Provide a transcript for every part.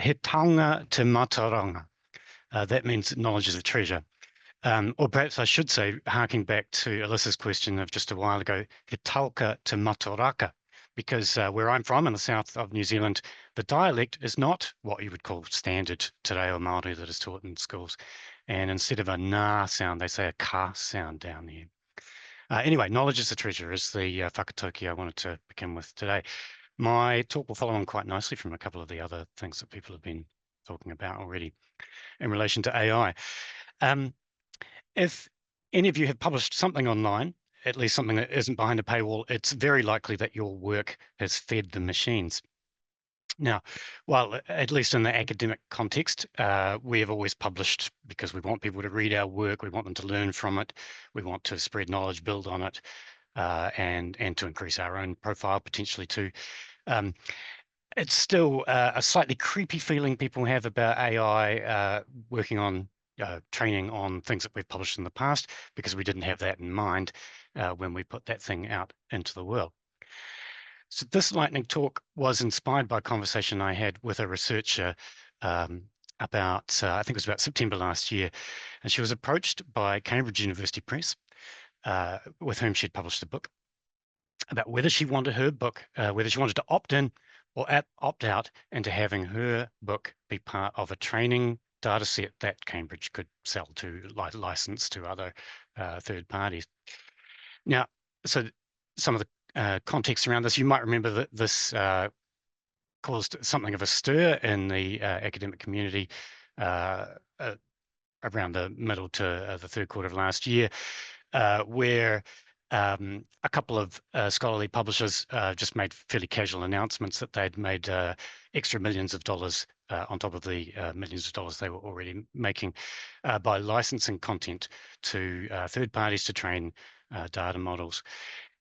he taonga te matauranga. That means knowledge is a treasure. Or perhaps I should say, harking back to Alyssa's question of just a while ago, he tauka te mataraka, because where I'm from in the south of New Zealand, the dialect is not what you would call standard Te Reo Māori that is taught in schools. And instead of a na sound, they say a ka sound down there. Anyway, knowledge is a treasure is the whakatauki I wanted to begin with today. My talk will follow on quite nicely from a couple of the other things that people have been talking about already in relation to AI. If any of you have published something online, at least something that isn't behind a paywall, it's very likely that your work has fed the machines. Now, while at least in the academic context, we have always published because we want people to read our work, we want them to learn from it, we want to spread knowledge, build on it, and to increase our own profile potentially too. It's still a slightly creepy feeling people have about AI working on training on things that we've published in the past, because we didn't have that in mind when we put that thing out into the world. So this lightning talk was inspired by a conversation I had with a researcher about, I think it was about September last year, and she was approached by Cambridge University Press, with whom she'd published a book, about whether she wanted her book, whether she wanted to opt in or opt out into having her book be part of a training data set that Cambridge could sell to, license to other third parties. Now, so some of the context around this, you might remember that this caused something of a stir in the academic community around the middle to the third quarter of last year, where a couple of scholarly publishers just made fairly casual announcements that they'd made extra millions of dollars on top of the millions of dollars they were already making by licensing content to third parties to train data models.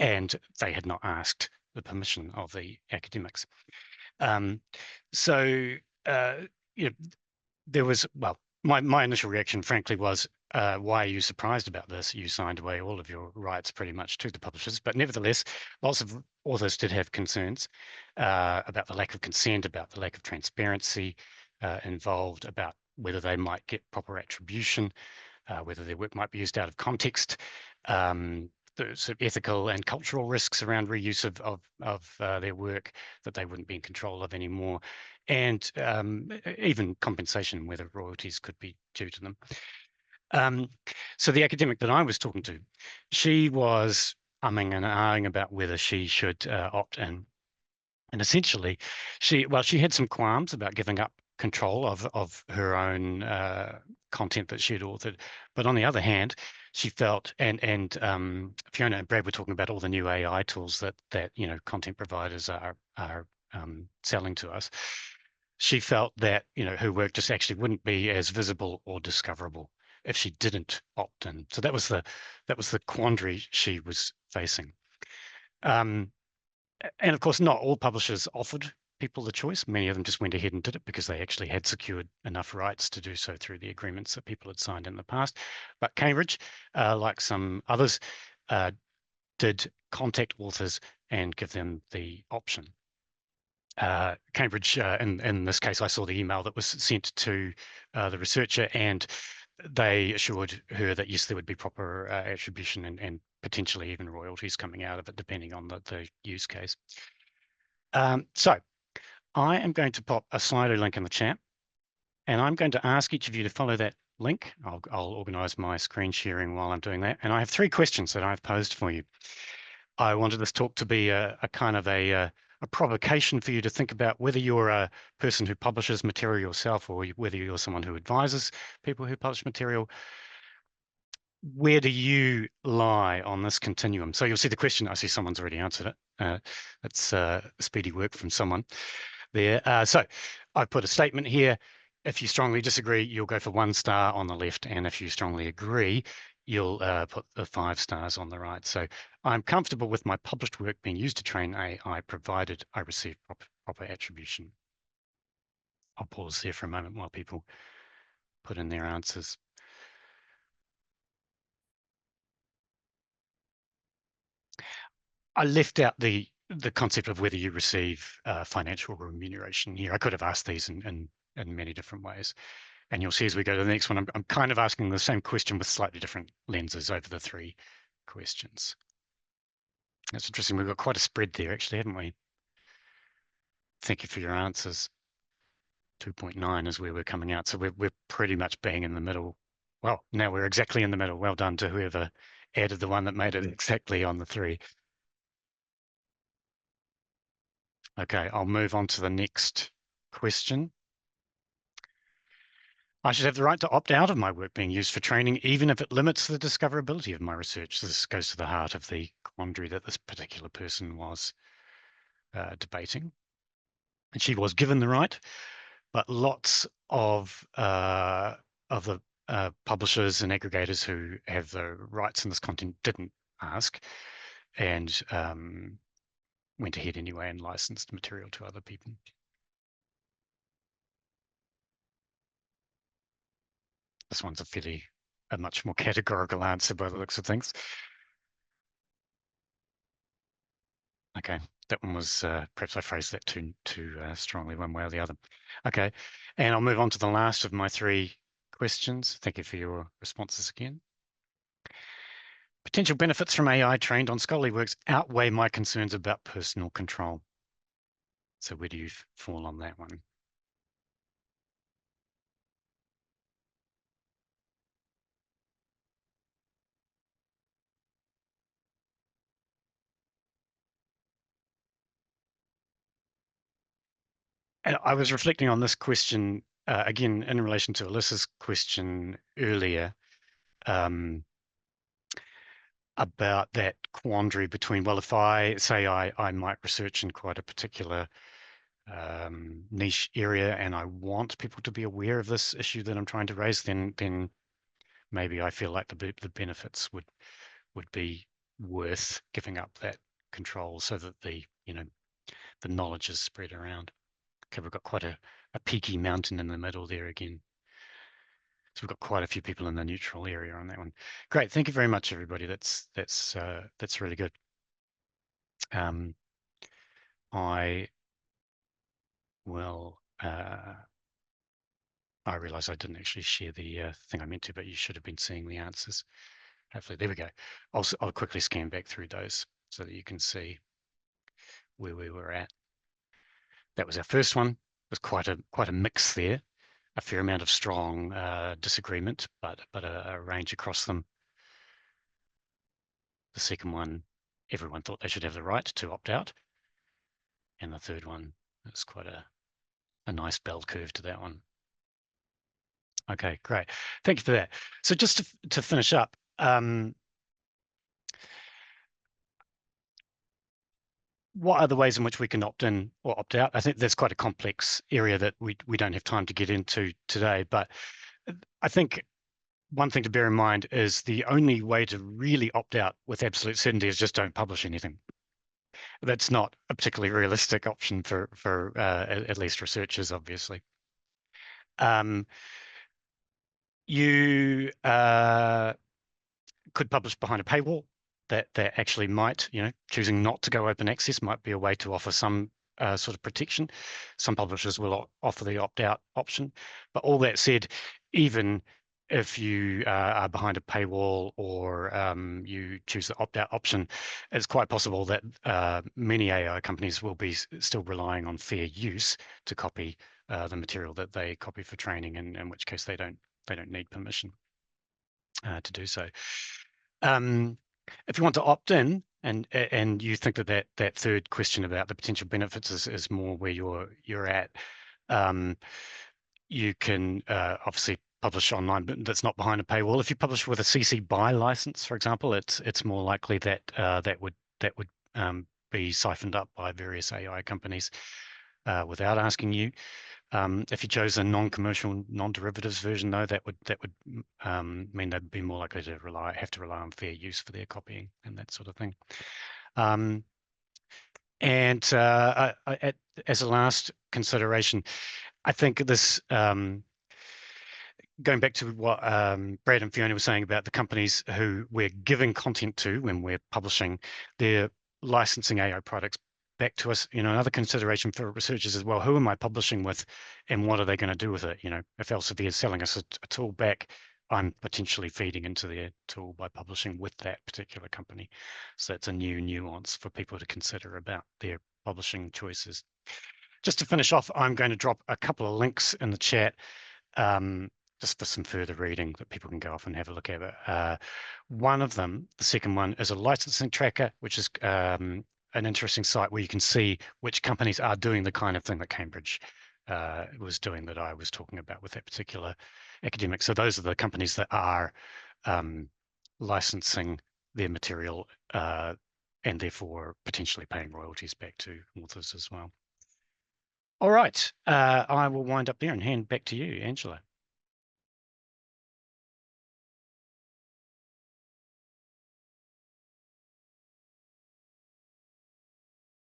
And they had not asked the permission of the academics. So, you know, there was, well, my initial reaction, frankly, was, why are you surprised about this? You signed away all of your rights pretty much to the publishers. But nevertheless, lots of authors did have concerns about the lack of consent, about the lack of transparency involved, about whether they might get proper attribution, whether their work might be used out of context, the sort of ethical and cultural risks around reuse of their work that they wouldn't be in control of anymore, and even compensation, whether royalties could be due to them. So the academic that I was talking to, she was umming and ahhing about whether she should opt in. And essentially, she had some qualms about giving up control of her own content that she'd authored. But on the other hand, she felt, and Fiona and Brad were talking about all the new AI tools that content providers are selling to us. She felt that her work just actually wouldn't be as visible or discoverable if she didn't opt in. So that was the quandary she was facing. And of course, not all publishers offered people the choice. Many of them just went ahead and did it because they actually had secured enough rights to do so through the agreements that people had signed in the past. But Cambridge, like some others, did contact authors and give them the option. Cambridge, in this case, I saw the email that was sent to the researcher, and they assured her that yes, there would be proper attribution and potentially even royalties coming out of it, depending on the use case. So I am going to pop a Slido link in the chat, and I'm going to ask each of you to follow that link. I'll organize my screen sharing while I'm doing that. And I have 3 questions that I've posed for you. I wanted this talk to be a kind of a provocation for you to think about whether you're a person who publishes material yourself or whether you're someone who advises people who publish material. Where do you lie on this continuum? So you'll see the question. I see someone's already answered it. It's speedy work from someone there. So I've put a statement here. If you strongly disagree, you'll go for 1 star on the left. And if you strongly agree, you'll put the 5 stars on the right. So I'm comfortable with my published work being used to train AI, provided I receive proper attribution. I'll pause there for a moment while people put in their answers. I left out the concept of whether you receive financial remuneration here. I could have asked these in in many different ways. And you'll see as we go to the next one, I'm kind of asking the same question with slightly different lenses over the 3 questions. That's interesting. We've got quite a spread there, actually, haven't we? Thank you for your answers. 2.9 is where we're coming out. So we're pretty much bang in the middle. Well, now we're exactly in the middle. Well done to whoever added the one that made it exactly on the 3. Okay, I'll move on to the next question. I should have the right to opt out of my work being used for training, even if it limits the discoverability of my research. This goes to the heart of the quandary that this particular person was debating. And she was given the right, but lots of the publishers and aggregators who have the rights in this content didn't ask and went ahead anyway and licensed material to other people. This one's a much more categorical answer by the looks of things. Okay, that one was, perhaps I phrased that too strongly one way or the other. Okay, and I'll move on to the last of my 3 questions. Thank you for your responses again. Potential benefits from AI trained on scholarly works outweigh my concerns about personal control. So where do you fall on that one? And I was reflecting on this question, again, in relation to Alyssa's question earlier, about that quandary between, well, if I say I might research in quite a particular niche area and I want people to be aware of this issue that I'm trying to raise, then maybe I feel like the benefits would be worth giving up that control so that the knowledge is spread around. Okay, we've got quite a peaky mountain in the middle there again. So we've got quite a few people in the neutral area on that one. Great, thank you very much, everybody. That's really good. I will. I realise I didn't actually share the thing I meant to, but you should have been seeing the answers. Hopefully, there we go. I'll quickly scan back through those so that you can see where we were at. That was our first one. It was quite a mix there, a fair amount of strong disagreement, but a range across them. The second one, everyone thought they should have the right to opt out, and the third one, it's quite a nice bell curve to that one. Okay, great. Thank you for that. So just to finish up, what are the ways in which we can opt in or opt out? I think that's quite a complex area that we don't have time to get into today, but I think one thing to bear in mind is the only way to really opt out with absolute certainty is just don't publish anything. That's not a particularly realistic option for at least researchers, obviously. You could publish behind a paywall. That actually might, choosing not to go open access might be a way to offer some sort of protection. Some publishers will offer the opt-out option. But all that said, even if you are behind a paywall or you choose the opt-out option, it's quite possible that many AI companies will be still relying on fair use to copy the material that they copy for training, in which case they don't need permission to do so. If you want to opt in and you think that third question about the potential benefits is more where you're at, you can obviously publish online, but that's not behind a paywall. If you publish with a CC BY license, for example, it's more likely that that would be siphoned up by various AI companies without asking you. If you chose a non-commercial, non-derivatives version, though, that would mean they'd be more likely to have to rely on fair use for their copying and that sort of thing. And as a last consideration, I think this, going back to what Brad and Fiona were saying about the companies who we're giving content to when we're publishing, they're licensing AI products back to us. Another consideration for researchers as well, who am I publishing with and what are they going to do with it? If Elsevier is selling us a tool back, I'm potentially feeding into their tool by publishing with that particular company. So it's a new nuance for people to consider about their publishing choices. Just to finish off, I'm going to drop a couple of links in the chat just for some further reading that people can go off and have a look at it. One of them, the second one, is a licensing tracker, which is an interesting site where you can see which companies are doing the kind of thing that Cambridge was doing that I was talking about with that particular academic. So those are the companies that are licensing their material and therefore potentially paying royalties back to authors as well. All right, I will wind up there and hand back to you, Angela.